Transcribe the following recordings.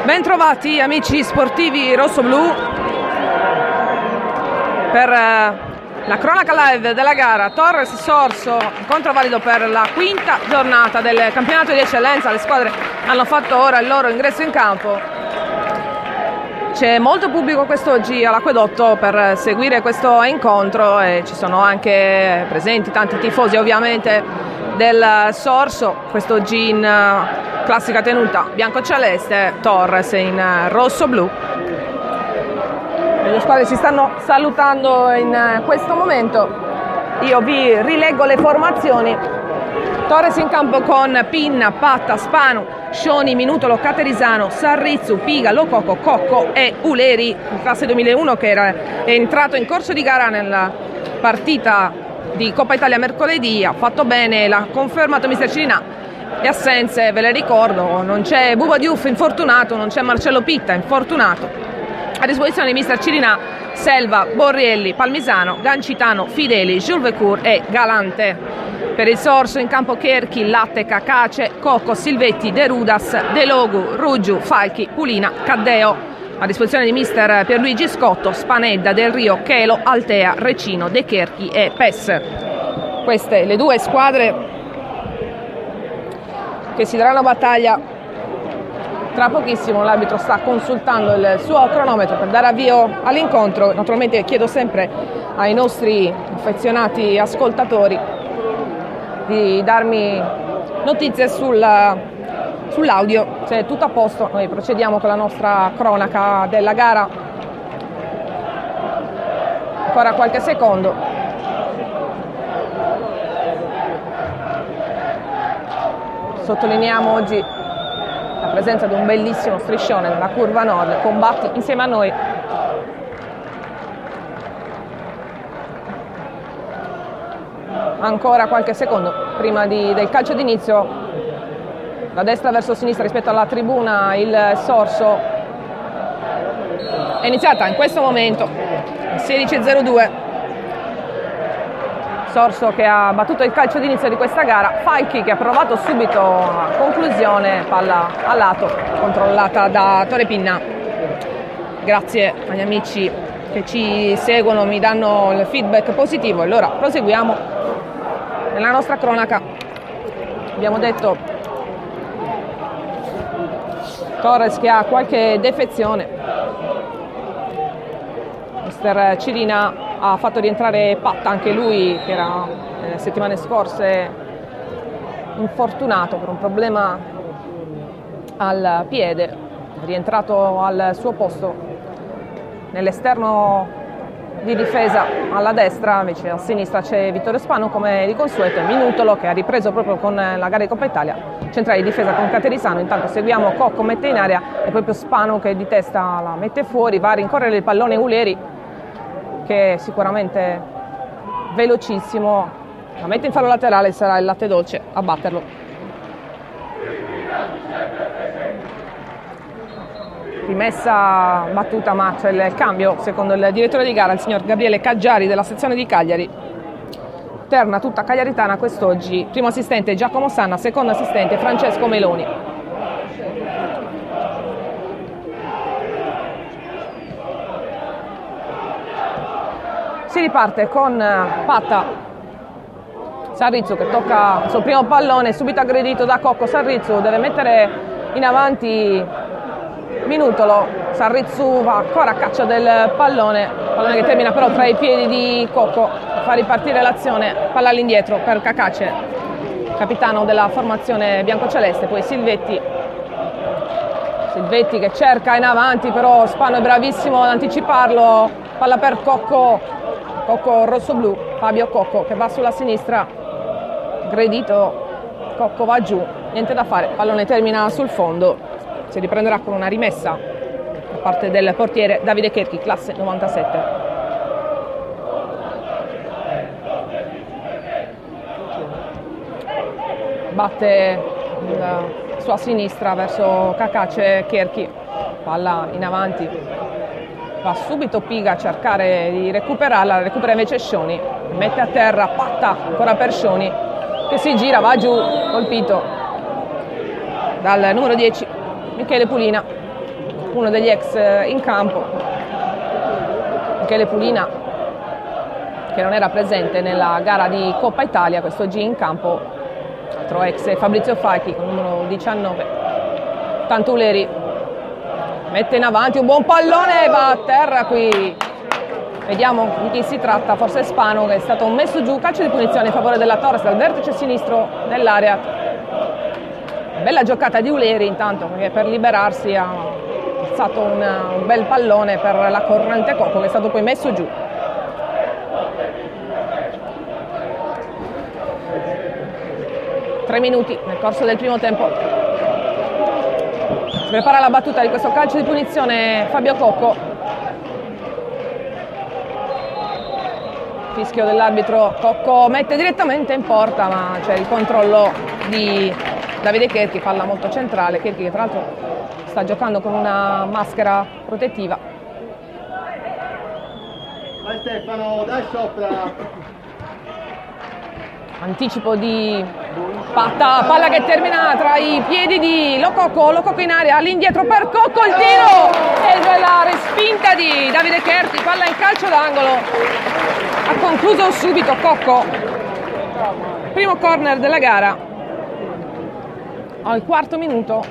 Bentrovati amici sportivi rossoblu per la cronaca live della gara Torres Sorso, incontro valido per la quinta giornata del campionato di eccellenza. Le squadre hanno fatto ora il loro ingresso in campo. C'è molto pubblico quest'oggi all'Acquedotto per seguire questo incontro e ci sono anche presenti tanti tifosi ovviamente del Sorso, quest'oggi in classica tenuta bianco-celeste, Torres in rosso-blu. Le due squadre si stanno salutando in questo momento. Io vi rileggo le formazioni. Torres in campo con Pinna, Patta, Spanu, Scioni, Minutolo, Caterisano, Sarrizzu, Piga, Lococo, Cocco e Uleri, in classe 2001, che è entrato in corso di gara nella partita di Coppa Italia mercoledì. Ha fatto bene, l'ha confermato mister Cirinà. Le assenze ve le ricordo: non c'è Buba Diouf, infortunato, non c'è Marcello Pitta, infortunato. A disposizione di mister Cirinà Selva, Borrielli, Palmisano, Gancitano, Fideli, Jules Vecour e Galante. Per il Sorso in campo Cherchi, Latte, Cacace, Cocco, Silvetti, De Rudas, De Logu, Ruggiu, Falchi, Pulina, Caddeo. A disposizione di mister Pierluigi Scotto, Spanedda, Del Rio, Chelo, Altea, Recino, De Cherchi e Pes. Queste le due squadre che si daranno battaglia tra pochissimo. L'arbitro sta consultando il suo cronometro per dare avvio all'incontro. Naturalmente chiedo sempre ai nostri affezionati ascoltatori di darmi notizie sull'audio, se è tutto a posto. Noi procediamo con la nostra cronaca della gara. Ancora qualche secondo. Sottolineiamo oggi la presenza di un bellissimo striscione nella curva nord. Combatti insieme a noi. Ancora qualche secondo prima del calcio d'inizio. Da destra verso sinistra rispetto alla tribuna il Sorso è iniziata in questo momento 16:02. Sorso che ha battuto il calcio d'inizio di questa gara. Falchi che ha provato subito a conclusione, palla a lato, controllata da Tore Pinna. Grazie agli amici che ci seguono, mi danno il feedback positivo. Allora proseguiamo nella nostra cronaca. Abbiamo detto Torres che ha qualche defezione. Mister Cirinà ha fatto rientrare Patta, anche lui che era nelle settimane scorse infortunato per un problema al piede. È rientrato al suo posto nell'esterno di difesa alla destra, invece a sinistra c'è Vittorio Spano come di consueto, e Minutolo che ha ripreso proprio con la gara di Coppa Italia, centrale di difesa con Caterisano. Intanto seguiamo Cocco, mette in area, e proprio Spano che di testa la mette fuori, va a rincorrere il pallone Uleri che è sicuramente velocissimo, la mette in fallo laterale, sarà il Latte Dolce a batterlo. Rimessa battuta, ma c'è il cambio secondo il direttore di gara, il signor Gabriele Caggiari della sezione di Cagliari. Terna tutta cagliaritana quest'oggi. Primo assistente Giacomo Sanna, secondo assistente Francesco Meloni. Si riparte con Patta, Sarrizzu che tocca il suo primo pallone, subito aggredito da Cocco. Sarrizzu deve mettere in avanti Minutolo. Sarrizzu va ancora a caccia del pallone che termina però tra i piedi di Cocco, fa ripartire l'azione, palla all'indietro per Cacace, capitano della formazione biancoceleste. Poi Silvetti che cerca in avanti, però Spano è bravissimo ad anticiparlo, palla per Cocco rosso-blu, Fabio Cocco che va sulla sinistra, aggredito, Cocco va giù, niente da fare, pallone termina sul fondo. Si riprenderà con una rimessa da parte del portiere Davide Cherchi, classe 97. Batte la sua sinistra verso Cacace Cherchi, palla in avanti, va subito Piga a cercare di recuperarla, la recupera invece Scioni, mette a terra Patta ancora per Scioni che si gira, va giù, colpito dal numero 10 Michele Pulina. uno degli ex in campo, Michele Pulina, che non era presente nella gara di Coppa Italia, quest'oggi in campo, altro ex Fabrizio Facchi con numero 19. Tanto Uleri mette in avanti un buon pallone, va a terra qui. Vediamo di chi si tratta, forse Spano, che è stato messo giù. Calcio di punizione in favore della Torres dal vertice sinistro dell'area. Bella giocata di Uleri intanto, perché per liberarsi ha alzato un bel pallone per la corrente Cocco, che è stato poi messo giù. Tre minuti nel corso del primo tempo. Si prepara la battuta di questo calcio di punizione Fabio Cocco. Fischio dell'arbitro, Cocco mette direttamente in porta, ma c'è il controllo di Davide Cherchi, palla molto centrale. Cherchi, che tra l'altro sta giocando con una maschera protettiva. Vai Stefano, dai sopra. Anticipo di Patta, palla che termina tra i piedi di Lococo in area, all'indietro per Cocco, il tiro e la respinta di Davide Cherchi, palla in calcio d'angolo. Ha concluso subito Cocco. Primo corner della gara al quarto minuto.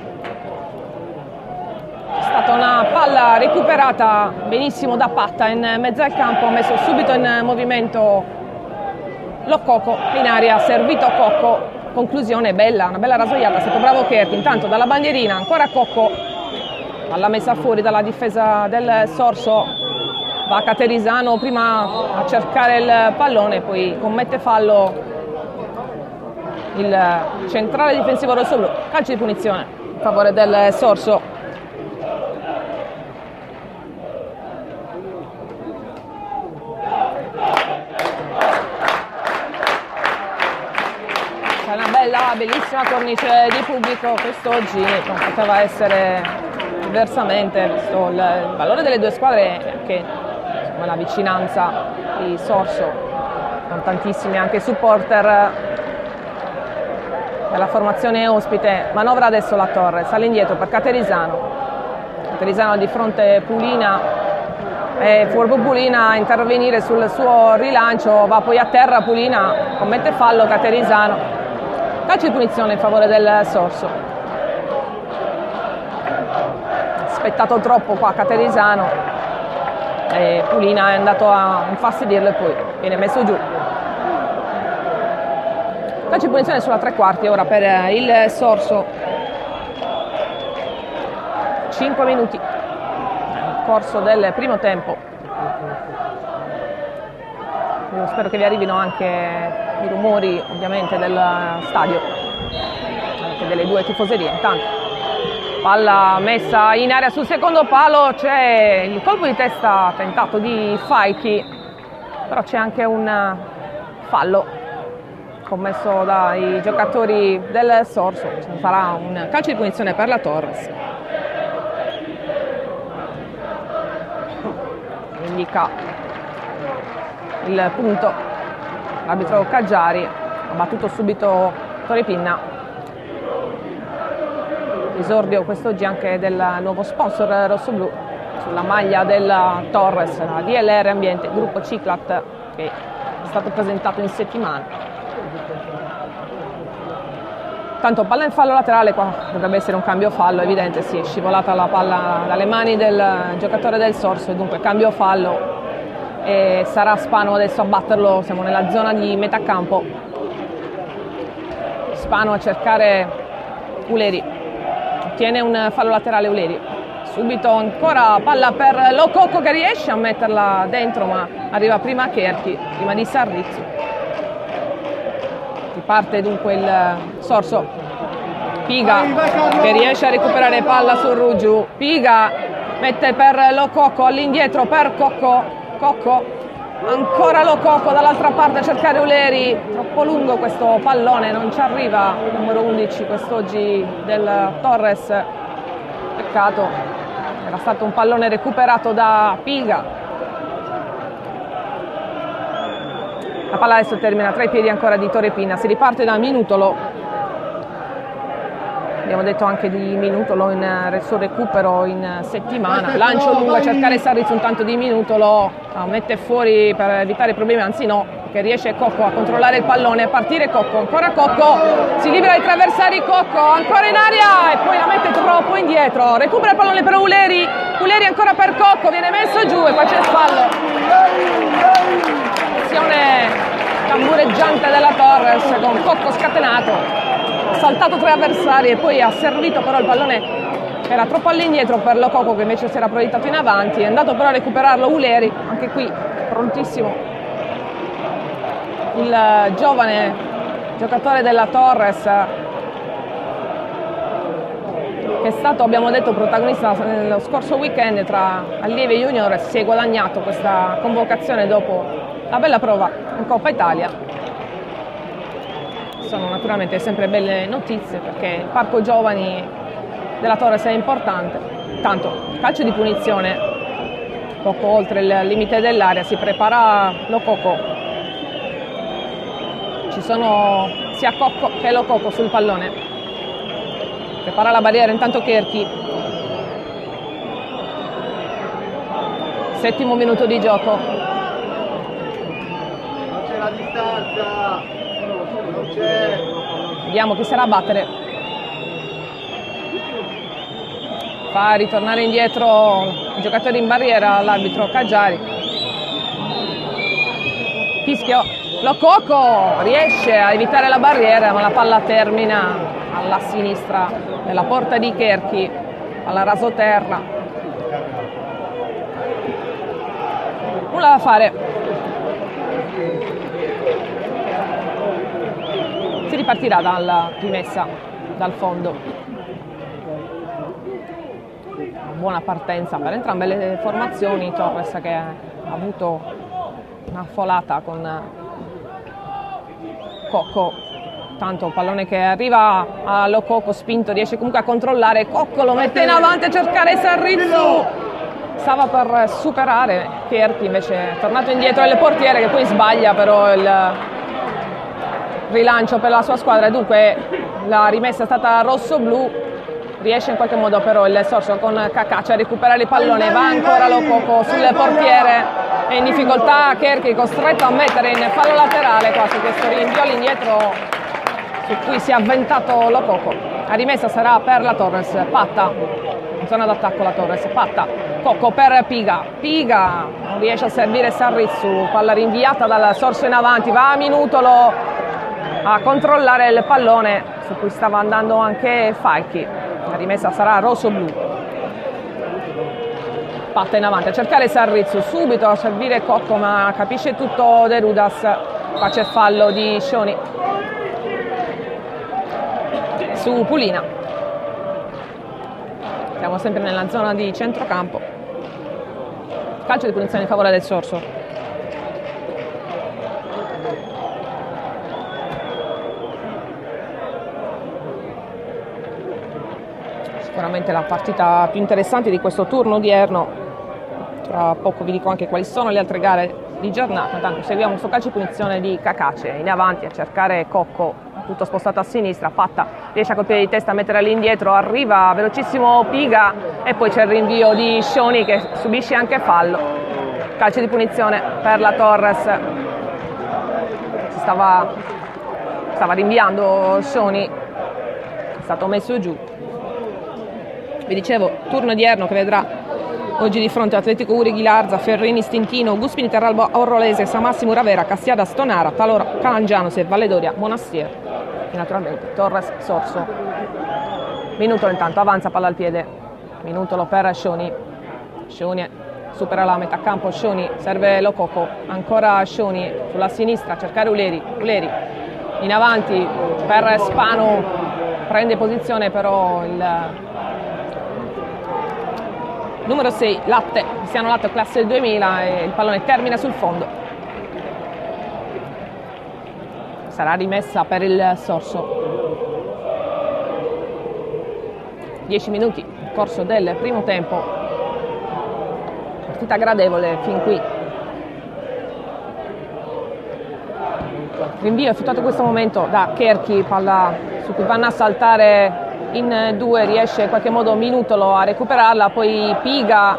È stata una palla recuperata benissimo da Patta in mezzo al campo, ha messo subito in movimento Lococo in area, servito Cocco. Conclusione bella, una bella rasoiata, è stato bravo Cherchi. Intanto dalla bandierina ancora Cocco, palla messa fuori dalla difesa del Sorso. Va Caterisano prima a cercare il pallone, poi commette fallo il centrale difensivo rossoblu. Calcio di punizione in favore del Sorso. C'è una bellissima cornice di pubblico quest'oggi, non poteva essere diversamente, visto il valore delle due squadre, che la vicinanza di Sorso, con tantissimi anche supporter della formazione ospite. Manovra adesso la Torres, all'indietro per Caterisano di fronte Pulina, e furbo Pulina a intervenire sul suo rilancio, va poi a terra Pulina, commette fallo Caterisano. Calcio di punizione in favore del Sorso. Aspettato troppo qua Caterisano, e Pulina è andato a infastidirlo e poi viene messo giù. Calcio di punizione sulla tre quarti ora per il Sorso. 5 minuti nel corso del primo tempo. Io spero che vi arrivino anche i rumori ovviamente del stadio, anche delle due tifoserie. Intanto palla messa in area sul secondo palo, c'è il colpo di testa tentato di Facchi, però c'è anche un fallo commesso dai giocatori del Sorso. Sarà un calcio di punizione per la Torres. Indica il punto l'arbitro Caggiari, ha battuto subito Torre Pinna. Esordio quest'oggi anche del nuovo sponsor rossoblu sulla maglia della Torres, la DLR Ambiente, gruppo Ciclat, che è stato presentato in settimana. Tanto palla in fallo laterale, qua dovrebbe essere un cambio fallo, evidente, sì, è scivolata la palla dalle mani del giocatore del Sorso, e dunque cambio fallo e sarà Spano adesso a batterlo. Siamo nella zona di metà campo. Spano a cercare Uleri, ottiene un fallo laterale Uleri, subito ancora palla per Lococo che riesce a metterla dentro, ma arriva prima Cherchi, prima di Sarrizio. Riparte dunque il Sorso. Piga che riesce a recuperare palla sul Ruggiu. Piga mette per Lococo, all'indietro per Cocco, ancora Lococo dall'altra parte a cercare Uleri. Troppo lungo questo pallone, non ci arriva il numero 11 quest'oggi del Torres. Peccato, era stato un pallone recuperato da Piga. La palla adesso termina tra i piedi ancora di Torre Pinna. Si riparte da Minutolo. abbiamo detto anche di Minutolo sul recupero in settimana, lancio lungo a cercare Sarrizzo, un tanto di Minutolo, mette fuori per evitare problemi, anzi no, perché riesce Cocco a controllare il pallone, a partire Cocco, ancora Cocco, si libera dai tre avversari Cocco, ancora in aria e poi la mette troppo indietro, recupera il pallone per Uleri ancora per Cocco, viene messo giù e poi c'è il fallo. Azione tambureggiante della Torres con Cocco scatenato, ha saltato tre avversari e poi ha servito, però il pallone era troppo all'indietro per Lococo che invece si era proiettato in avanti, è andato però a recuperarlo Uleri, anche qui prontissimo il giovane giocatore della Torres che è stato, abbiamo detto, protagonista nello scorso weekend tra allievi e junior, si è guadagnato questa convocazione dopo la bella prova in Coppa Italia. Sono naturalmente sempre belle notizie perché il parco giovani della Torres è importante. Tanto calcio di punizione poco oltre il limite dell'area, si prepara Lococo, ci sono sia Cocco che Lococo sul pallone, prepara la barriera intanto Cherchi. 7° minuto di gioco. Non c'è la distanza, non c'è. Vediamo chi sarà a battere. Fa ritornare indietro i giocatori in barriera l'arbitro Caggiari. Fischio, Lococo riesce a evitare la barriera ma la palla termina alla sinistra della porta di Cherchi, alla rasoterra. Nulla da fare. Si ripartirà dalla rimessa dal fondo. Buona partenza per entrambe le formazioni. Torres che ha avuto una folata con Cocco. Tanto pallone che arriva a Lococo, spinto, riesce comunque a controllare. Cocco lo mette in avanti a cercare Sarrizzo. Stava per superare Cherchi, invece è tornato indietro il portiere che poi sbaglia però il rilancio per la sua squadra e dunque la rimessa è stata rosso-blu. Riesce in qualche modo però il Sorso con Cacace a recuperare il pallone, va ancora Lococo sul portiere, è in difficoltà Cherchi, costretto a mettere in fallo laterale qua su questo rinvio all'indietro su cui si è avventato Lococo. La rimessa sarà per la Torres, Patta, in zona d'attacco la Torres, Patta, Cocco per Piga, Piga non riesce a servire Sarrizzu, palla rinviata dal Sorso in avanti, va a Minutolo a controllare il pallone su cui stava andando anche Falchi. La rimessa sarà rosso-blu. Patta in avanti a cercare Sarrizzu, subito a servire Cocco ma capisce tutto De Rudas. Qua c'è fallo di Scioni su Pulina. Siamo sempre nella zona di centrocampo. Calcio di punizione in favore del Sorso. Sicuramente la partita più interessante di questo turno odierno. Tra poco vi dico anche quali sono le altre gare di giornata. Intanto seguiamo questo calcio di punizione di Cacace in avanti a cercare Cocco, tutto spostato a sinistra. Patta riesce a colpire di testa, a mettere all'indietro, arriva velocissimo Piga e poi c'è il rinvio di Scioni che subisce anche fallo. Calcio di punizione per la Torres. Si stava rinviando Scioni, è stato messo giù. Vi dicevo, turno odierno che vedrà oggi di fronte Atletico Urighi Larza, Ferrini Stintino, Guspini Terralbo Orrolese, Samassimo Ravera, Cassiada Stonara, Talora Calangiano, Valledoria Monastier e naturalmente Torres Sorso. Minutolo intanto, avanza palla al piede, Minutolo per Scioni, Scioni supera la metà campo, Scioni serve Lococo, ancora Scioni sulla sinistra a cercare Uleri, Uleri in avanti per Spano, prende posizione però il numero 6, Latte, Cristiano Latte, classe del 2000 e il pallone termina sul fondo. Sarà rimessa per il Sorso. 10 minuti nel corso del primo tempo. Partita gradevole fin qui. Rinvio effettuato in questo momento da Cherchi, palla su cui vanno a saltare in due, riesce in qualche modo Minutolo a recuperarla, poi Piga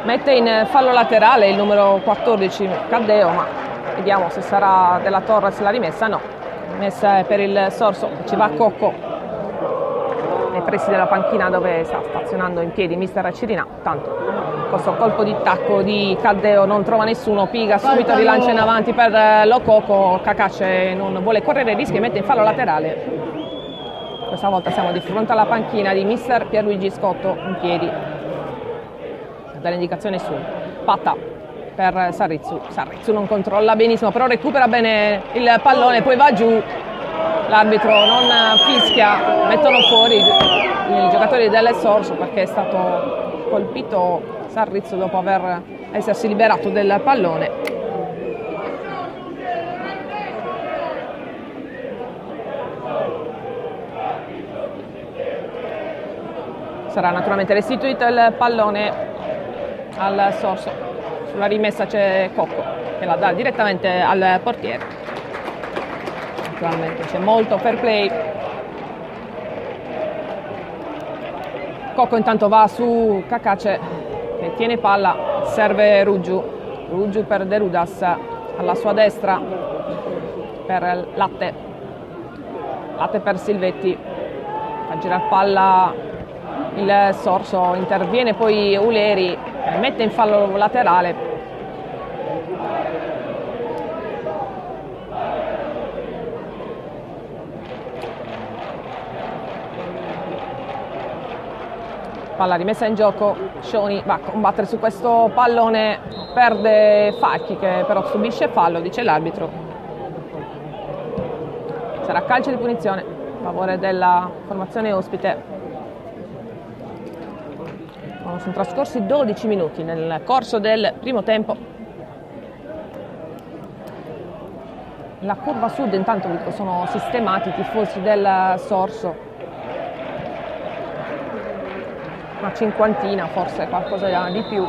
mette in fallo laterale il numero 14 Caddeo, ma vediamo se sarà della Torres la rimessa. No, rimessa per il Sorso, ci va Cocco nei pressi della panchina dove sta stazionando in piedi mister Cirina. Tanto questo colpo di tacco di Caddeo non trova nessuno, Piga subito rilancia in avanti per Lococo, Cacace non vuole correre rischi e mette in fallo laterale. Questa volta siamo di fronte alla panchina di mister Pierluigi Scotto in piedi, dall'indicazione su Patta per Sarrizzu non controlla benissimo, però recupera bene il pallone, poi va giù, l'arbitro non fischia, mettono fuori i giocatori del Sorso perché è stato colpito Sarrizzu dopo essersi liberato del pallone. Sarà naturalmente restituito il pallone al Sorso. Sulla rimessa c'è Cocco che la dà direttamente al portiere. Naturalmente c'è molto fair play. Cocco intanto va su Cacace che tiene palla, serve Ruggiu per De Rudas, alla sua destra per Latte per Silvetti, fa girare palla il Sorso, interviene poi Uleri, mette in fallo laterale. Palla rimessa in gioco, Scioni va a combattere su questo pallone, perde Falchi che però subisce fallo, dice l'arbitro. Sarà calcio di punizione a favore della formazione ospite. Sono trascorsi 12 minuti nel corso del primo tempo. La curva sud intanto sono sistemati i tifosi del Sorso, una cinquantina, forse qualcosa di più.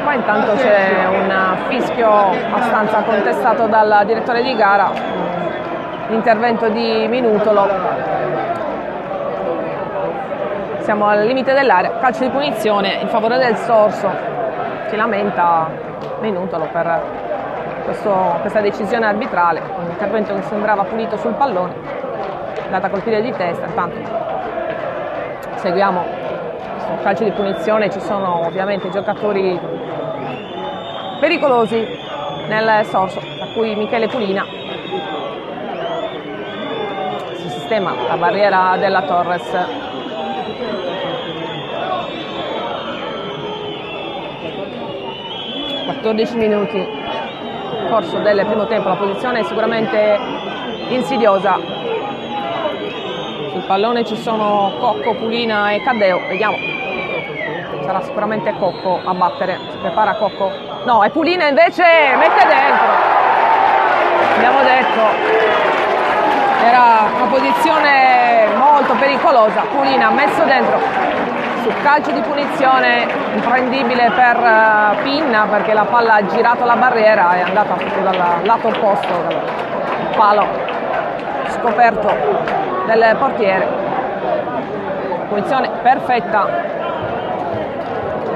Qua intanto c'è un fischio abbastanza contestato dal direttore di gara, l'intervento di Minutolo. Siamo al limite dell'area, calcio di punizione in favore del Sorso. Si lamenta Minutolo per questa decisione arbitrale, un intervento che sembrava pulito sul pallone, andata a colpire di testa. Intanto seguiamo questo calcio di punizione, ci sono ovviamente giocatori pericolosi nel Sorso, tra cui Michele Pulina. Si sistema la barriera della Torres. Minuti nel corso del primo tempo, la posizione è sicuramente insidiosa. Sul pallone ci sono Cocco, Pulina e Caddeo, vediamo, sarà sicuramente Cocco a battere, si prepara Cocco, no, è Pulina invece, mette dentro, abbiamo detto, era una posizione molto pericolosa, Pulina ha messo dentro. Calcio di punizione imprendibile per Pinna perché la palla ha girato la barriera e è andata proprio dal lato opposto del palo scoperto del portiere. Punizione perfetta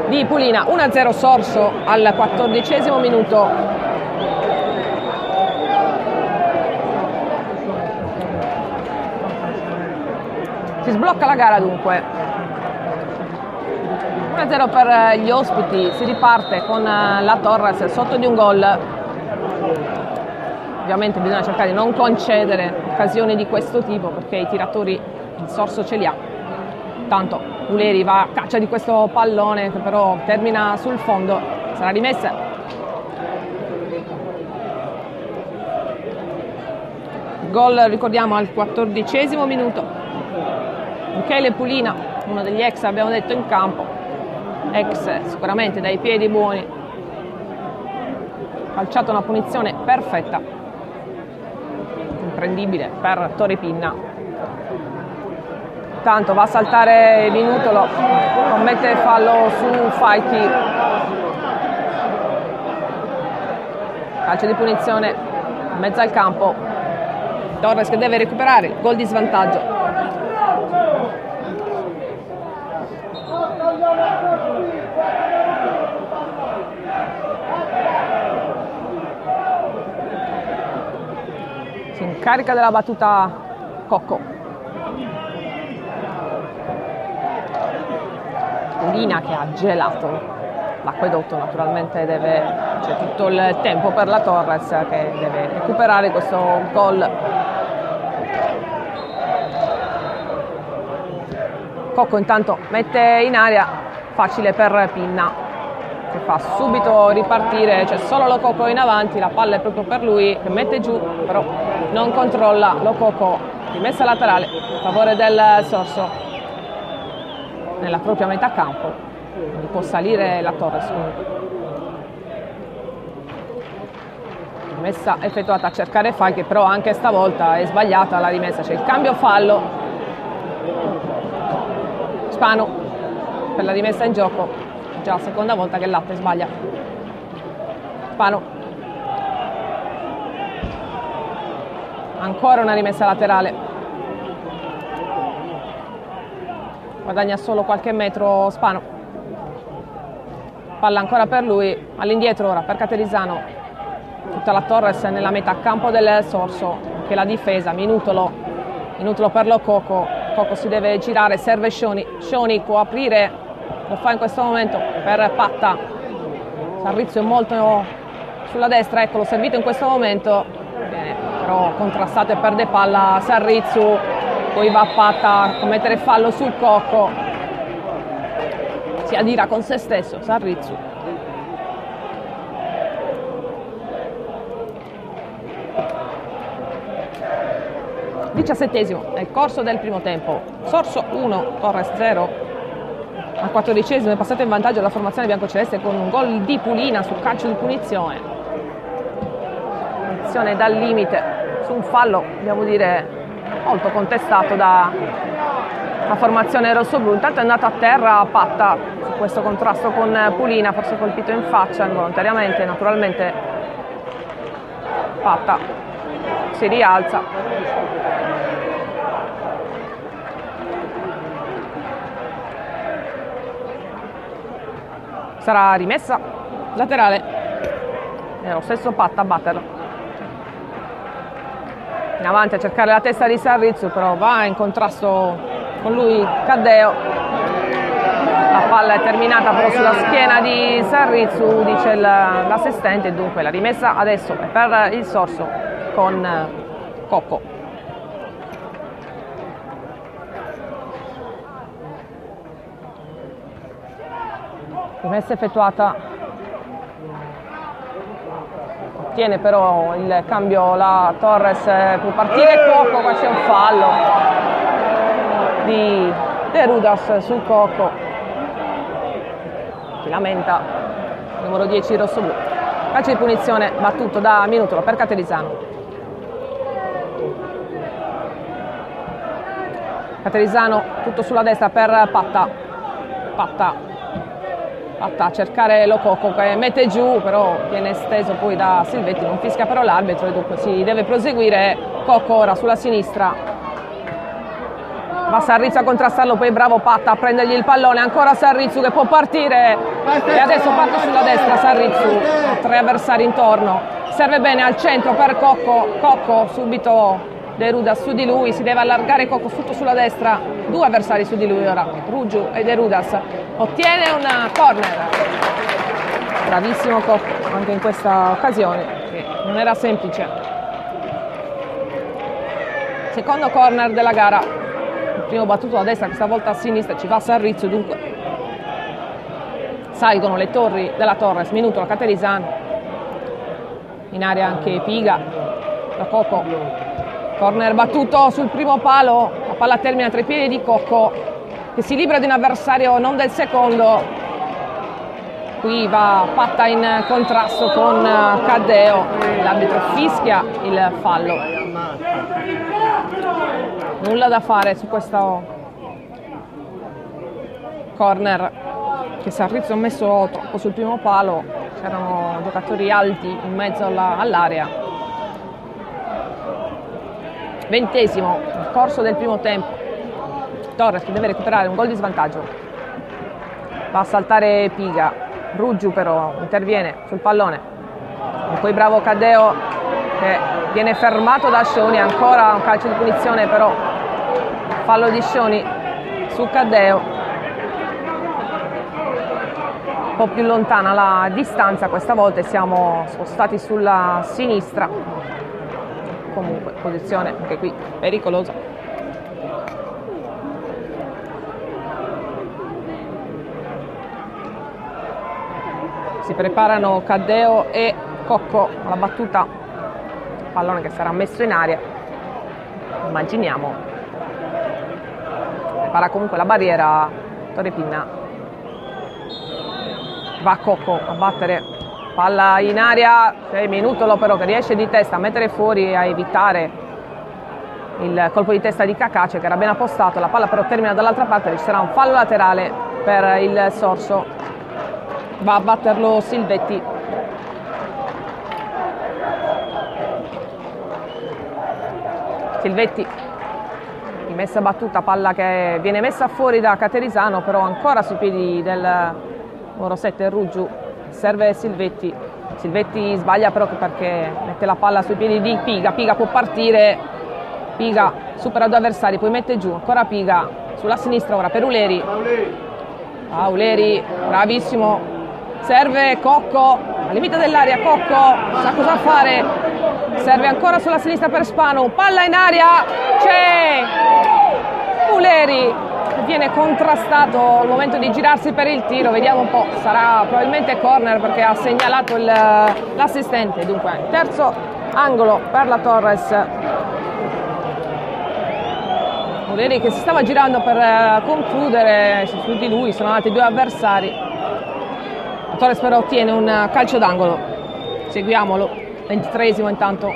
di Pulina. 1-0 Sorso al 14° minuto. Si sblocca la gara dunque. 1-0 per gli ospiti, si riparte con la Torres sotto di un gol. Ovviamente bisogna cercare di non concedere occasioni di questo tipo perché i tiratori il Sorso ce li ha. Tanto Uleri va a caccia di questo pallone che però termina sul fondo, sarà rimessa. Gol, ricordiamo, al 14° minuto. Michele Pulina, uno degli ex, abbiamo detto, in campo. Ex sicuramente dai piedi buoni, calciato una punizione perfetta, imprendibile per Torre Pinna. Tanto va a saltare Minutolo, commette fallo su Falchi, calcio di punizione in mezzo al campo. Torres che deve recuperare il gol di svantaggio. Si incarica della battuta Cocco. Pulina che ha gelato l'acquedotto, naturalmente c'è tutto il tempo per la Torres che deve recuperare questo gol. Cocco intanto mette in aria, facile per Pinna che fa subito ripartire, c'è solo Lococo in avanti, la palla è proprio per lui che mette giù, però non controlla. Lococo, rimessa laterale a favore del Sorso nella propria metà campo, quindi può salire la Torres comunque. Rimessa effettuata a cercare Fai, che però anche stavolta è sbagliata la rimessa, c'è il cambio fallo. Spanu per la rimessa in gioco, già la seconda volta che Latte sbaglia. Spanu, ancora una rimessa laterale, guadagna solo qualche metro Spanu, palla ancora per lui, all'indietro ora per Caterizano, tutta la Torres nella metà campo del Sorso, che la difesa, minutolo per Lococo. Cocco si deve girare, serve Scioni può aprire, lo fa in questo momento per Patta. Sarrizio è molto sulla destra, eccolo servito in questo momento, bene, però contrastato e perde palla Sarrizio, poi va Patta a commettere fallo sul Cocco, si adira con se stesso Sarrizio. Diciassettesimo nel corso del primo tempo, Sorso 1, Torres 0. Al 14esimo è passato in vantaggio la formazione biancoceleste con un gol di Pulina sul calcio di punizione. Punizione dal limite su un fallo, devo dire, molto contestato da la formazione rossoblu. Intanto è andato a terra Patta su questo contrasto con Pulina, forse colpito in faccia involontariamente, naturalmente Patta si rialza. Sarà rimessa laterale, è lo stesso Patta a batterlo. In avanti a cercare la testa di Sarrizio, però va in contrasto con lui Caddeo. La palla è terminata però sulla schiena di Sarrizio, dice l'assistente, dunque la rimessa adesso è per il Sorso con Cocco. Rimessa effettuata, ottiene però il cambio la Torres, può partire Cocco, qua c'è un fallo di De Rudas sul Cocco, si lamenta il numero 10 rossoblu. Calcio di punizione battuto da Minutolo per Caterizano. Caterizano tutto sulla destra per Patta a cercare Lococo che mette giù, però viene steso poi da Silvetti, non fischia però l'arbitro e dunque si deve proseguire. Cocco ora sulla sinistra, va Sarrizio a contrastarlo, poi bravo Patta a prendergli il pallone, ancora Sarrizio che può partire e adesso parte sulla destra Sarrizio, tre avversari intorno, serve bene al centro per Cocco subito De Rudas su di lui, si deve allargare Cocco tutto sulla destra, due avversari su di lui ora, Ruggio e De Rudas, ottiene una corner. Bravissimo Cocco anche in questa occasione, che non era semplice. Secondo corner della gara, il primo battuto a destra, questa volta a sinistra, ci va Sarrizio, dunque salgono le torri della Torres, Minutolo, Caterizano, in area anche Piga, da Cocco. Corner battuto sul primo palo, la palla termina tra i piedi di Cocco che si libera di un avversario non del secondo. Qui va Patta in contrasto con Caddeo, l'arbitro fischia il fallo. Nulla da fare su questo corner che Sarrizio ha messo troppo sul primo palo, c'erano giocatori alti in mezzo all'area. 20esimo, nel corso del primo tempo. Torres che deve recuperare un gol di svantaggio. Va a saltare Piga. Ruggiu però interviene sul pallone. E poi bravo Caddeo che viene fermato da Scioni. Ancora un calcio di punizione, però fallo di Scioni su Caddeo. Un po' più lontana la distanza questa volta e siamo spostati sulla sinistra. Comunque posizione anche qui pericolosa. Si preparano Caddeo e Cocco alla battuta, pallone che sarà messo in aria, immaginiamo. Prepara comunque la barriera Torre Pinna. Va Cocco a battere, palla in aria, Minutolo però che riesce di testa a mettere fuori e a evitare il colpo di testa di Cacace che era ben appostato. La palla però termina dall'altra parte, ci sarà un fallo laterale per il Sorso. Va a batterlo Silvetti. Silvetti, rimessa battuta, palla che viene messa fuori da Caterisano, però ancora sui piedi del numero 7 Ruggiu. Serve Silvetti. Silvetti sbaglia però perché mette la palla sui piedi di Piga. Piga può partire, Piga supera due avversari, poi mette giù, ancora Piga sulla sinistra ora per Uleri. Uleri, bravissimo, serve Cocco, al limite dell'area Cocco, sa cosa fare, serve ancora sulla sinistra per Spanu, palla in aria, c'è Uleri, viene contrastato al momento di girarsi per il tiro, vediamo un po', sarà probabilmente corner perché ha segnalato l'assistente. Dunque terzo angolo per la Torres. Uleri che si stava girando per concludere, su di lui sono andati due avversari. La Torres però ottiene un calcio d'angolo, seguiamolo, 23esimo intanto.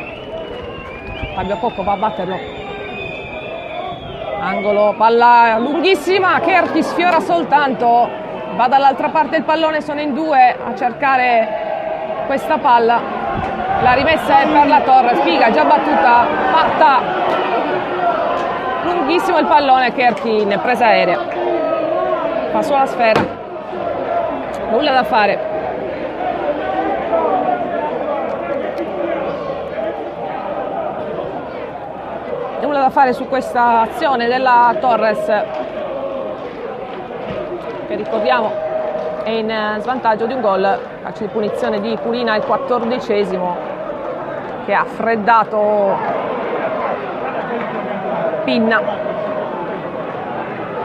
Fabio Cocco va a batterlo. Angolo, palla lunghissima, Cherchi sfiora soltanto, va dall'altra parte il pallone, sono in due a cercare questa palla, la rimessa è per la Torres, Piga già battuta, fatta, lunghissimo il pallone, Cherchi in presa aerea, fa solo la sfera, nulla da fare. Nulla da fare su questa azione della Torres che ricordiamo è in svantaggio di un gol. Calcio di punizione di Pulina, il 14esimo, che ha freddato Pinna,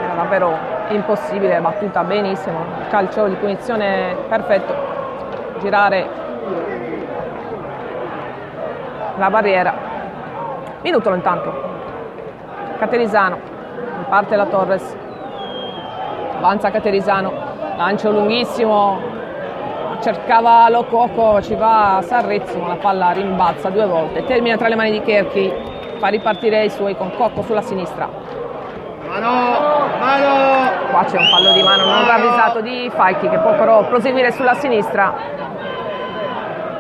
era davvero impossibile, battuta benissimo, calcio di punizione perfetto, girare la barriera. Minutolo intanto, Caterisano, parte la Torres, avanza Caterisano, lancio lunghissimo, cercava Lococo, ci va Sarrezzo, ma la palla rimbalza due volte, termina tra le mani di Cherchi, fa ripartire i suoi con Cocco sulla sinistra. Mano! Qua c'è un fallo di mano non ravvisato di Falchi che può però proseguire sulla sinistra.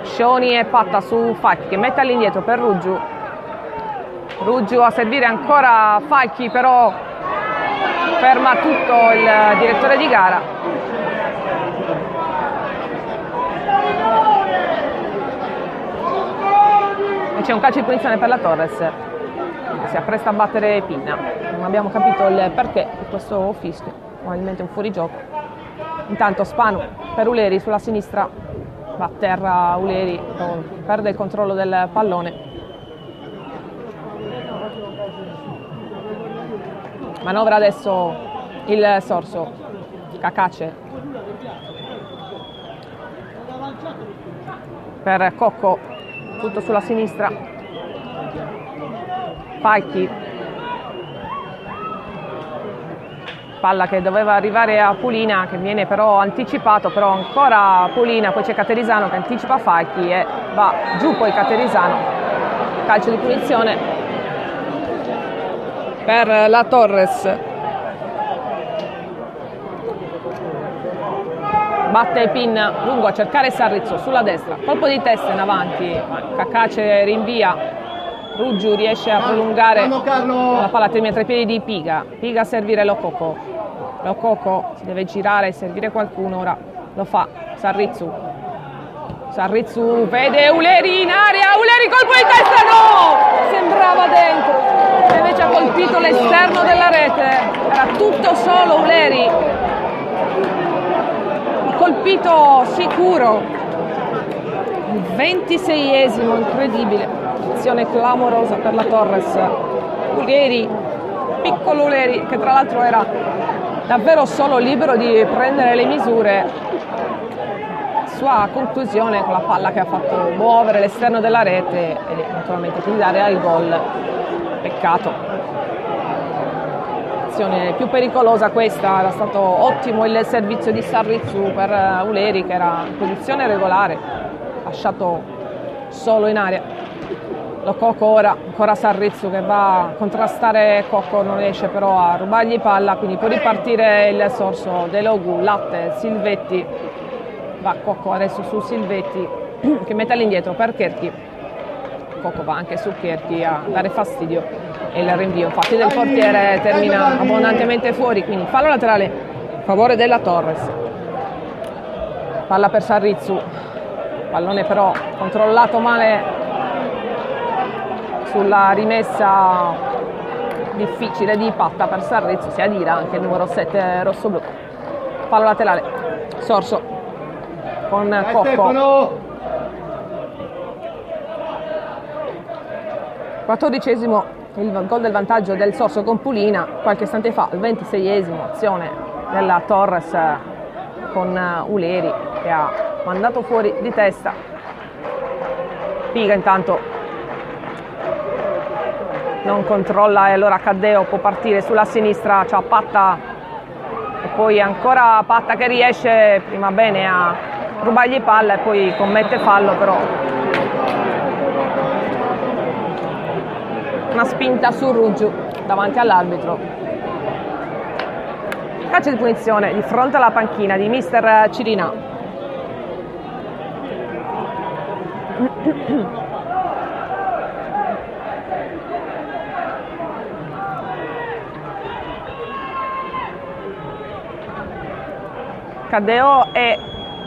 Scioni e Patta su Falchi che mette all'indietro per Ruggiu. Ruggiu a servire ancora Falchi, però ferma tutto il direttore di gara. E c'è un calcio di punizione per la Torres, si appresta a battere Pinna. Non abbiamo capito il perché di questo fischio, probabilmente un fuorigioco. Intanto Spanu per Uleri sulla sinistra, va a terra Uleri, perde il controllo del pallone. Manovra adesso il Sorso, Cacace per Cocco, tutto sulla sinistra, Falchi, palla che doveva arrivare a Pulina che viene però anticipato, però ancora Pulina, poi c'è Caterisano che anticipa Falchi e va giù poi Caterisano, calcio di punizione per la Torres. Batte Pinna lungo a cercare Sarrizzo sulla destra, colpo di testa in avanti, Cacace rinvia Ruggiu riesce a prolungare Calmo, Carlo. la palla, termina tra i piedi di Piga. Piga a servire Lococo. Lococo si deve girare e servire qualcuno, ora lo fa Sarrizzu. Sarrizzu vede Uleri in area, Uleri colpo di testa, no! Sembrava dentro, invece ha colpito l'esterno della rete, era tutto solo Uleri. Ha colpito sicuro. Il 26esimo, incredibile. Azione clamorosa per la Torres. Uleri, piccolo Uleri, che tra l'altro era davvero solo libero di prendere le misure. Sua conclusione con la palla che ha fatto muovere l'esterno della rete e naturalmente quindi dare al gol. Peccato. Azione più pericolosa questa, era stato ottimo il servizio di Sarrizzu per Uleri che era in posizione regolare, lasciato solo in area. Lococo ora, ancora Sarrizzu che va a contrastare Cocco, non riesce però a rubargli palla, quindi può ripartire il sorso Delogu, Latte, Silvetti. Va Cocco adesso su Silvetti che mette all'indietro per Cherchi. Cocco va anche su Cherchi a dare fastidio e il rinvio infatti del portiere termina abbondantemente fuori, quindi fallo laterale a favore della Torres. Palla per Sarrizzu, pallone però controllato male sulla rimessa difficile di Patta per Sarrizzu, si adira anche il numero 7 rossoblu. Fallo laterale, Sorso con Cocco. 14esimo il gol del vantaggio del Sorso con Pulina, qualche istante fa, il 26esimo azione della Torres con Uleri che ha mandato fuori di testa. Piga intanto non controlla e allora Caddeo può partire sulla sinistra, c'ha Patta e poi ancora Patta che riesce prima bene a rubargli palla e poi commette fallo, però una spinta su Ruggiu davanti all'arbitro. Calcio di punizione di fronte alla panchina di mister Cirina. Caddeo e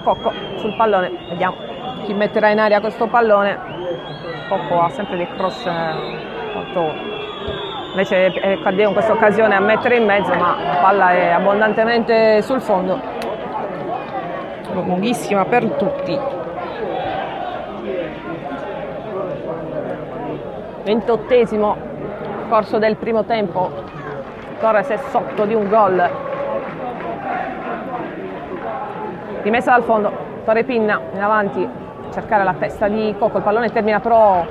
Cocco sul pallone, vediamo chi metterà in aria questo pallone. Cocco ha sempre dei cross molto, invece è Caddeo in questa occasione a mettere in mezzo, ma la palla è abbondantemente sul fondo, lunghissima per tutti. 28esimo corso del primo tempo, Torres è sotto di un gol. Rimessa dal fondo, Torre Pinna in avanti a cercare la testa di Cocco, il pallone termina però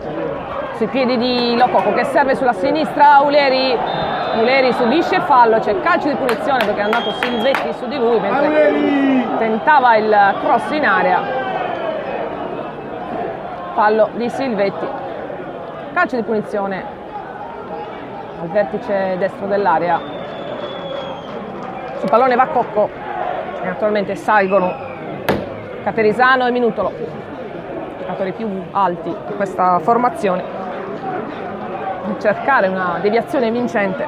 sui piedi di Lococo che serve sulla sinistra. Uleri subisce fallo, c'è calcio di punizione perché è andato Silvetti su di lui mentre tentava il cross in area. Fallo di Silvetti, calcio di punizione al vertice destro dell'area. Sul pallone va Cocco e naturalmente salgono Caterisano e Minutolo, giocatori più alti di questa formazione, a cercare una deviazione vincente.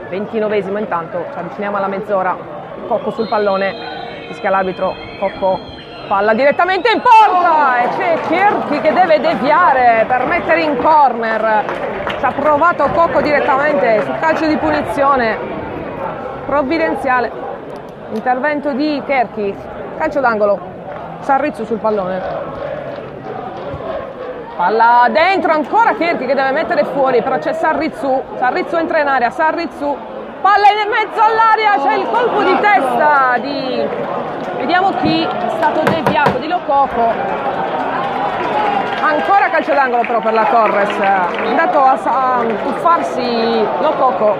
29esimo intanto, ci avviciniamo alla mezz'ora. Cocco sul pallone, fischia l'arbitro. Cocco, palla direttamente in porta e c'è Cherchi che deve deviare per mettere in corner. Ci ha provato Cocco direttamente sul calcio di punizione provvidenziale, intervento di Cherchi, calcio d'angolo, Sarrizzu sul pallone, palla dentro, ancora Cherchi che deve mettere fuori, però c'è Sarrizzu entra in area, Sarrizzu, palla in mezzo all'area, c'è il colpo di testa di, vediamo chi, è stato deviato, di Lococo. Ancora calcio d'angolo però per la Torres, è andato a tuffarsi Lococo,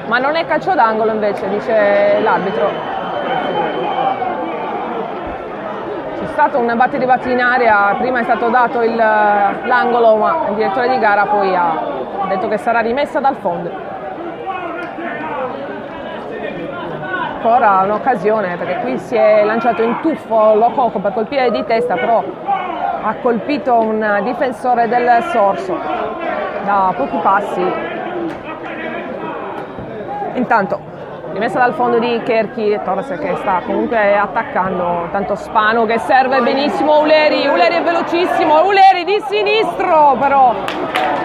ma non è calcio d'angolo invece, dice l'arbitro. C'è stato un batti e ribatti in area, prima è stato dato l'angolo, ma il direttore di gara poi ha detto che sarà rimessa dal fondo. ancora un'occasione, perché qui si è lanciato in tuffo Lococo per colpire di testa, però ha colpito un difensore del Sorso da pochi passi. Intanto rimessa dal fondo di Cherchi, Torres che sta comunque attaccando, tanto Spanu che serve benissimo Uleri è velocissimo, Uleri di sinistro, però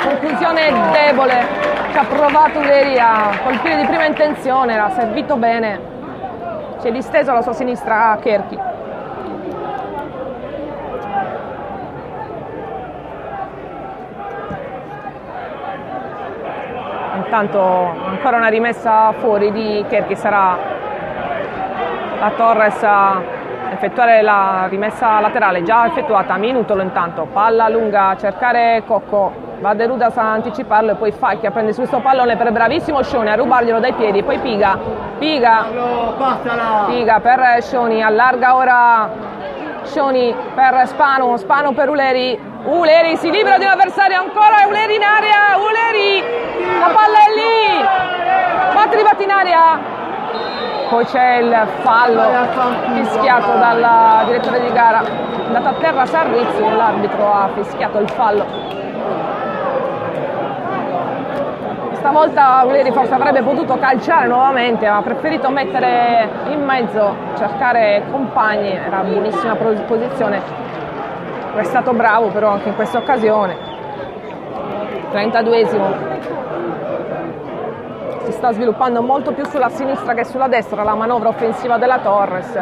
conclusione debole, ci ha provato Uleri a colpire di prima intenzione, era servito bene, si è disteso alla sua sinistra Cherchi. Intanto ancora una rimessa fuori di Cherchi, sarà la Torres a effettuare la rimessa laterale già effettuata. Minutolo intanto, palla lunga a cercare Cocco, va De Rudas a anticiparlo e poi Facchia prende su questo pallone per bravissimo Scioni a rubarglielo dai piedi, poi Piga per Scioni, allarga ora Scioni per Spanu per Uleri si libera di un avversario, ancora Uleri in area, la palla è lì, Matri arrivati in area, poi c'è il fallo fischiato dal direttore di gara, è andato a terra Sarrizzi, l'arbitro ha fischiato il fallo. Stavolta Uleri forse avrebbe potuto calciare nuovamente, ma ha preferito mettere in mezzo, cercare compagni, era in buonissima posizione. È stato bravo però anche in questa occasione. 32esimo. Si sta sviluppando molto più sulla sinistra che sulla destra la manovra offensiva della Torres.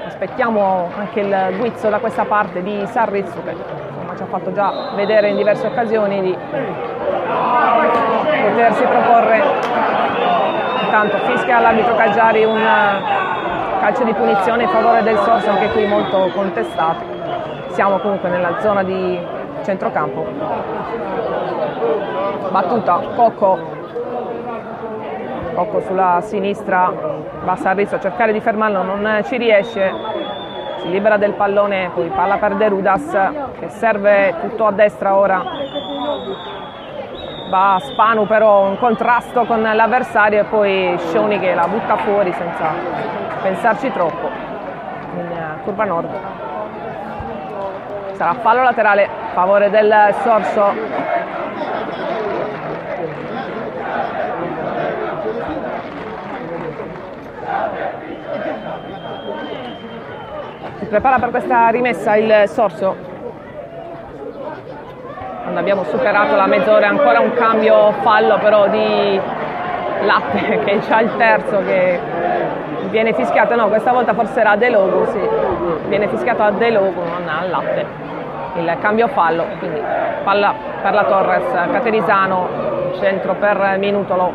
Aspettiamo anche il guizzo da questa parte di Sarrizzu, che insomma ci ha fatto già vedere in diverse occasioni di potersi proporre. Intanto fischia all'arbitro Caggiari un calcio di punizione in favore del Sorso, anche qui molto contestato. Siamo comunque nella zona di centrocampo. Battuta Cocco sulla sinistra, va Sarrizzo a cercare di fermarlo, non ci riesce, si libera del pallone, poi palla per De Rudas che serve tutto a destra ora, va Spanu però in contrasto con l'avversario e poi Scioni che la butta fuori senza pensarci troppo in curva nord. Sarà fallo laterale a favore del Sorso. Si prepara per questa rimessa il Sorso. Quando abbiamo superato la mezz'ora ancora un cambio fallo però di Latte che è già il terzo che viene fischiato, no, questa volta forse era De Logu, sì, viene fischiato a De Logu, non a Latte, il cambio fallo, quindi palla per la Torres, Caterisano, centro per Minutolo,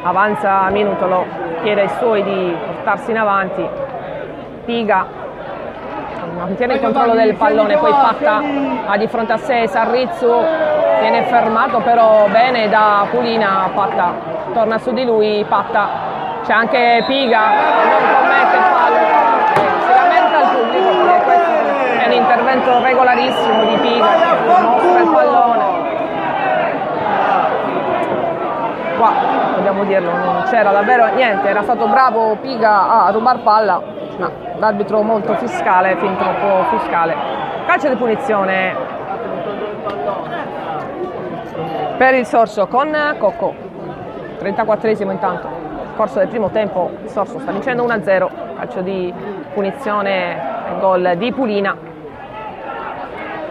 avanza Minutolo, chiede ai suoi di portarsi in avanti, Piga mantiene il controllo del pallone, poi Patta ha di fronte a sé Sarrizzu, viene fermato però bene da Pulina, Patta torna su di lui, Patta, c'è anche Piga, non commette il fallo, si lamenta il pubblico perché questo è un intervento regolarissimo di Piga, mostra il pallone. Qua, dobbiamo dirlo, non c'era davvero niente, era stato bravo Piga a rubar palla, ma l'arbitro molto fiscale, fin troppo fiscale. Calcio di punizione per il Sorso con Cocco. 34esimo intanto, nel corso del primo tempo il Sorso sta vincendo 1-0, calcio di punizione, gol di Pulina.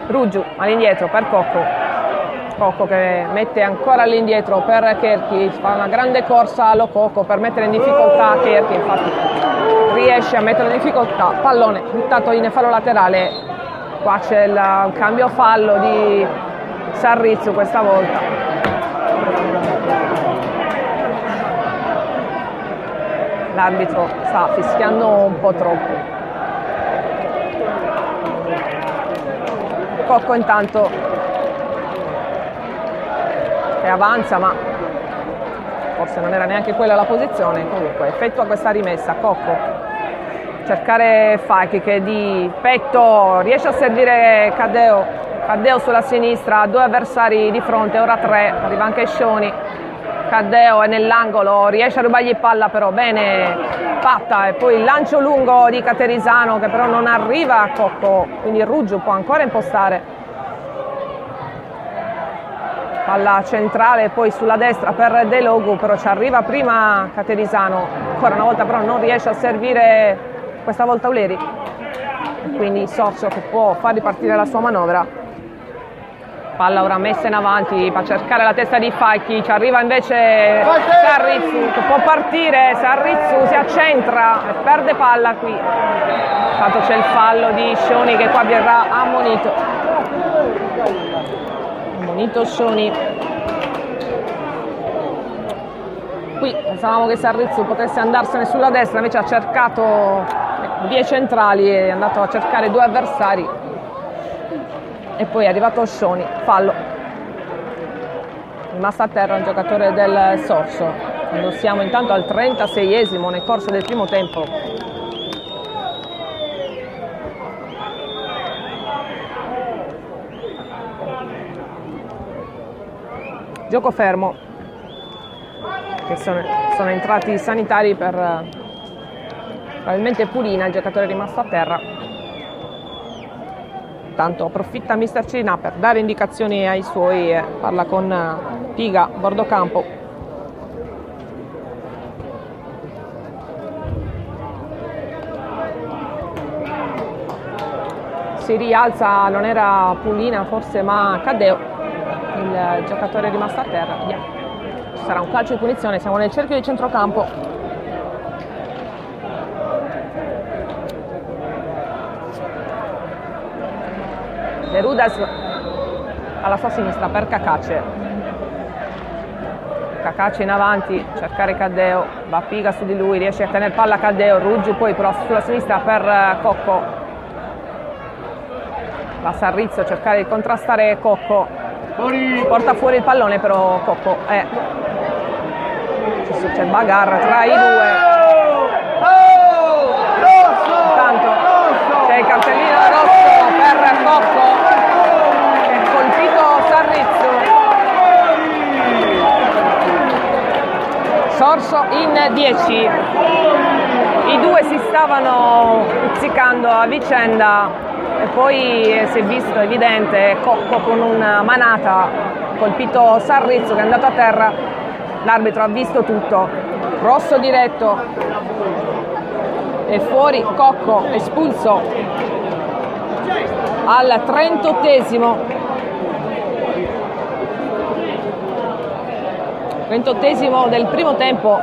Ruggiu all'indietro per Cocco che mette ancora all'indietro per Cherchi, fa una grande corsa a Lococo per mettere in difficoltà Cherchi, infatti riesce a mettere in difficoltà, pallone buttato in fallo laterale, qua c'è il cambio fallo di Sarrizzu questa volta. L'arbitro sta fischiando un po' troppo. Cocco intanto che avanza, ma forse non era neanche quella la posizione, comunque effettua questa rimessa. Cocco, cercare Facchi che di petto riesce a servire Caddeo sulla sinistra, due avversari di fronte, ora tre, arriva anche Scioni, Caddeo è nell'angolo, riesce a rubargli palla, però bene fatta, e poi il lancio lungo di Caterisano che però non arriva a Cocco, quindi Ruggio può ancora impostare. Palla centrale poi sulla destra per De Logu, però ci arriva prima Caterisano, ancora una volta però non riesce a servire questa volta Uleri, quindi Sorso che può far ripartire la sua manovra. Palla ora messa in avanti per cercare la testa di Facchi, ci arriva invece Sarrizzu che può partire, Sarrizzu si accentra e perde palla qui. Intanto c'è il fallo di Scioni che qua verrà ammonito. Ammonito Scioni. Qui pensavamo che Sarrizzu potesse andarsene sulla destra, invece ha cercato vie centrali e è andato a cercare due avversari. E poi è arrivato Scioni, fallo. Rimasto a terra un giocatore del Sorso. Quando siamo intanto al 36esimo nel corso del primo tempo. Gioco fermo. Che sono entrati i sanitari per probabilmente Pulina, il giocatore rimasto a terra. Tanto approfitta mister Cina per dare indicazioni ai suoi, parla con Piga, bordo campo. Si rialza, non era Pulina forse, ma Caddeo, il giocatore rimasto a terra. Vediamo. Ci sarà un calcio di punizione, siamo nel cerchio di centrocampo. De Rudas alla sua sinistra per Cacace. Cacace in avanti, cercare Caddeo, va Piga su di lui, riesce a tenere palla Caddeo, Ruggio poi però sulla sinistra per Cocco. Va Sarrizzo a cercare di contrastare Cocco. Porta fuori il pallone però Cocco. C'è bagarra tra i due. Intanto c'è il cartellino rosso per Cocco. Sorso in 10. I due si stavano pizzicando a vicenda e poi si è visto evidente Cocco con una manata colpito Sarrizzo che è andato a terra. L'arbitro ha visto tutto, rosso diretto e fuori Cocco, espulso al 38esimo. 38esimo del primo tempo.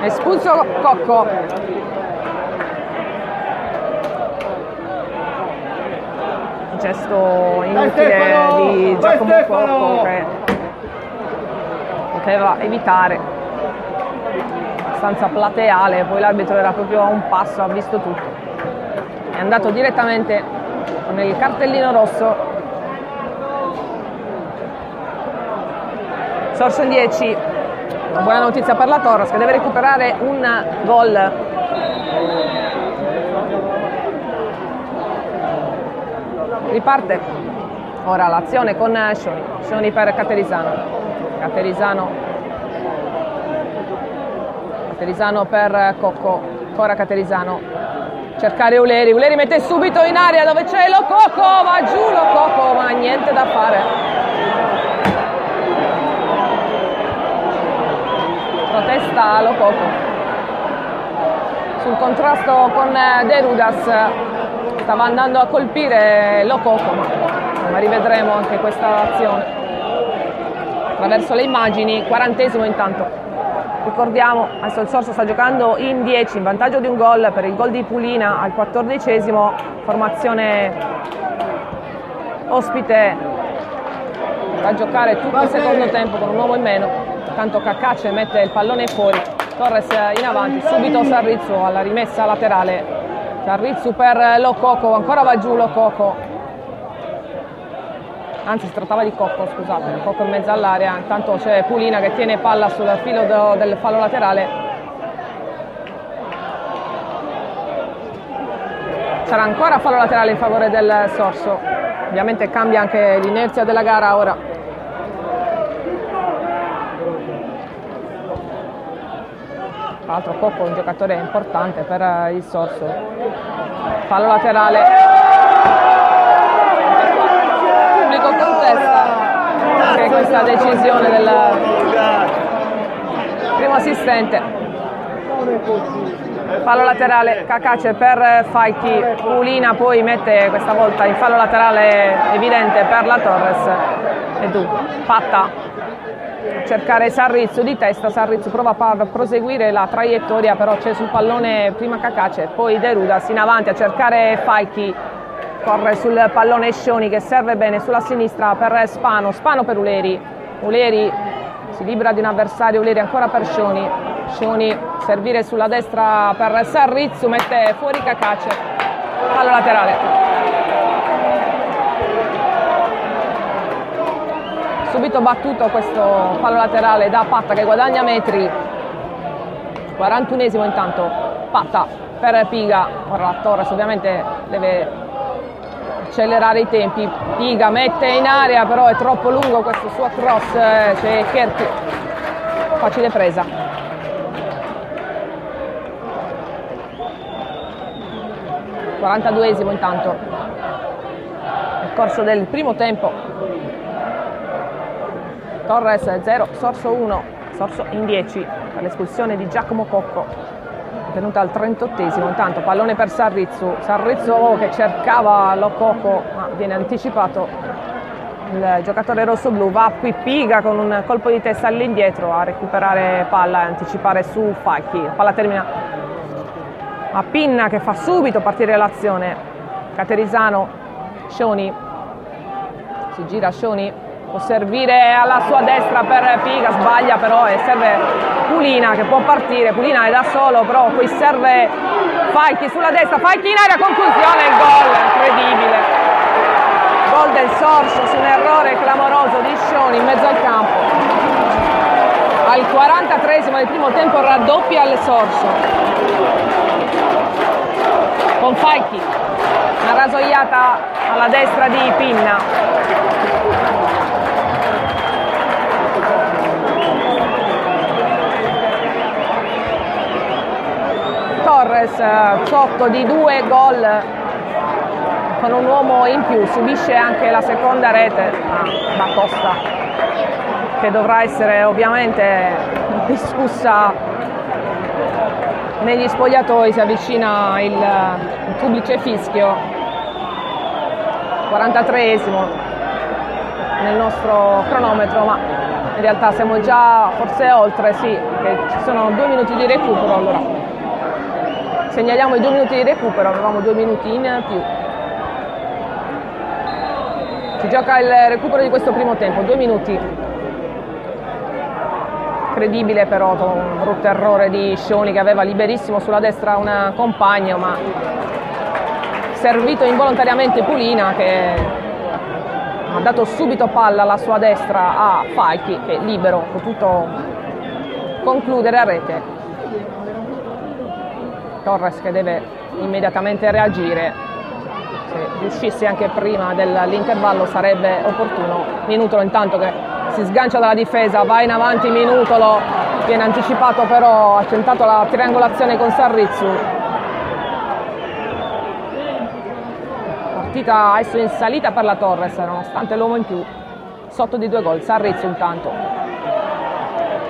Espulso Cocco. Gesto inutile di Giacomo Cocco che poteva evitare. Abbastanza plateale, poi l'arbitro era proprio a un passo, ha visto tutto. È andato direttamente con il cartellino rosso. Sorso in 10, una buona notizia per la Torres che deve recuperare un gol. Riparte ora l'azione con Scioni, Scioni per Caterisano, Caterisano per Cocco, ancora Caterisano, cercare Uleri, Uleri mette subito in aria dove c'è Lo Cocco, va giù Lo Cocco, ma niente da fare. Protesta Lo Cocco sul contrasto con De Rudas, stava andando a colpire Lo Cocco, ma rivedremo anche questa azione attraverso le immagini. 40esimo intanto, ricordiamo adesso il Sorso sta giocando in 10 in vantaggio di un gol per il gol di Pulina al 14esimo, formazione ospite a giocare tutto il secondo tempo con un uomo in meno. Intanto Cacace mette il pallone fuori, Torres in avanti, subito Sarrizzo alla rimessa laterale, Sarrizzo per Lo Cocco, ancora va giù Lo Cocco, anzi si trattava di Cocco, scusate, Lo Cocco in mezzo all'area. Intanto c'è Pulina che tiene palla sul filo del fallo laterale. Sarà ancora fallo laterale in favore del Sorso. Ovviamente cambia anche l'inerzia della gara ora. Tra l'altro Cocco è un giocatore importante per il Sorso. Fallo laterale. Il pubblico contesta anche questa decisione del primo assistente. Fallo laterale, Cacace per Falchi. Pulina poi mette questa volta il fallo laterale evidente per la Torres. E dunque Patta cercare Sarrizzu di testa. Sarrizzu prova a proseguire la traiettoria, però c'è sul pallone prima Cacace, poi De Rudas in avanti a cercare Falchi. Corre sul pallone Scioni che serve bene sulla sinistra per Spano. Spano per Uleri. Uleri si libera di un avversario. Uleri ancora per Scioni. Scioni servire sulla destra per Sarrizzu, mette fuori Cacace. Fallo laterale. Subito battuto questo fallo laterale da Patta che guadagna metri. 41esimo intanto. Patta per Piga. Ora la Torres ovviamente deve accelerare i tempi. Piga mette in area, però è troppo lungo questo suo cross. C'è Kerti. Facile presa. (42esimo intanto nel corso del primo tempo. Torres 0, Sorso 1, Sorso in 10 per l'espulsione di Giacomo Cocco, venuta al 38esimo. Intanto pallone per Sarrizzu. Sarrizzu che cercava Lococo, ma viene anticipato il giocatore rossoblu. Va qui Piga con un colpo di testa all'indietro a recuperare palla e anticipare su Falchi. La palla termina a Pinna che fa subito partire l'azione. Caterisano. Scioni si gira. Scioni può servire alla sua destra per Piga, sbaglia però e serve Pulina che può partire. Pulina è da solo, però poi serve Falchi sulla destra. Falchi in area, conclusione, il gol incredibile. Gol del Sorso su un errore clamoroso di Scioni in mezzo al campo. Al 43esimo del primo tempo raddoppia il Sorso con Falchi. Una rasoiata alla destra di Pinna. Torres sotto di 2 gol con un uomo in più, subisce anche la seconda rete da Costa, che dovrà essere ovviamente discussa negli spogliatoi. Si avvicina il pubblico fischio. 43esimo nel nostro cronometro, ma in realtà siamo già forse oltre, sì, che ci sono 2 minuti di recupero. Allora segnaliamo i 2 minuti di recupero, avevamo 2 minuti in più. Si gioca il recupero di questo primo tempo, 2 minuti. Incredibile però, con un brutto errore di Scioni che aveva liberissimo sulla destra un compagno, ma servito involontariamente Pulina che ha dato subito palla alla sua destra a Falchi che libero ha potuto concludere a rete. Torres che deve immediatamente reagire. Se riuscisse anche prima dell'intervallo sarebbe opportuno. Minutolo intanto che si sgancia dalla difesa, va in avanti Minutolo, viene anticipato però, ha tentato la triangolazione con Sarrizzu. Partita adesso in salita per la Torres, nonostante l'uomo in più, sotto di 2 gol. Sarrizzu intanto.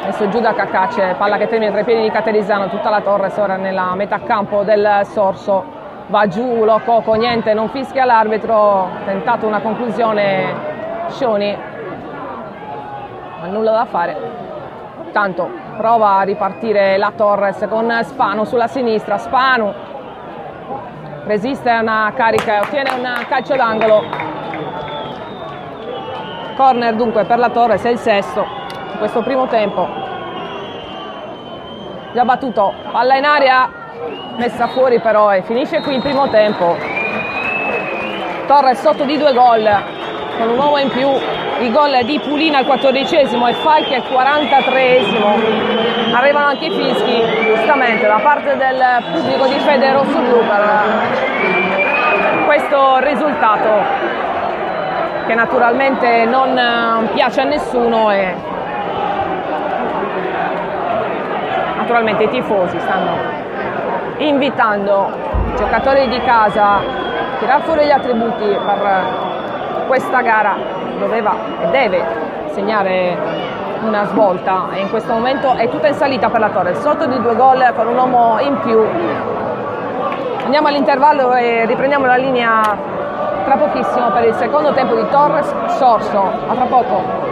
Adesso giù da Cacace, palla che termina tra i piedi di Caterisano, tutta la Torres ora nella metà campo del Sorso. Va giù Lococo, niente, non fischia l'arbitro, tentato una conclusione Scioni, ma nulla da fare. Tanto prova a ripartire la Torres con Spano sulla sinistra. Spano resiste a una carica e ottiene un calcio d'angolo. Corner dunque per la Torres, è il sesto in questo primo tempo. Già battuto, palla in aria, messa fuori però e finisce qui il primo tempo. Torres sotto di 2 gol con un uomo in più. Il gol di Pulina al 14esimo e Falchi al 43esimo. Arrivano anche i fischi giustamente da parte del pubblico di Fede Rossoblu per questo risultato. che naturalmente non piace a nessuno, e naturalmente i tifosi stanno invitando i giocatori di casa a tirare fuori gli attributi per questa gara. Doveva e deve segnare una svolta, e in questo momento è tutta in salita per la Torres, sotto di 2 gol con un uomo in più. Andiamo all'intervallo e riprendiamo la linea tra pochissimo per il secondo tempo di Torres Sorso. A tra poco.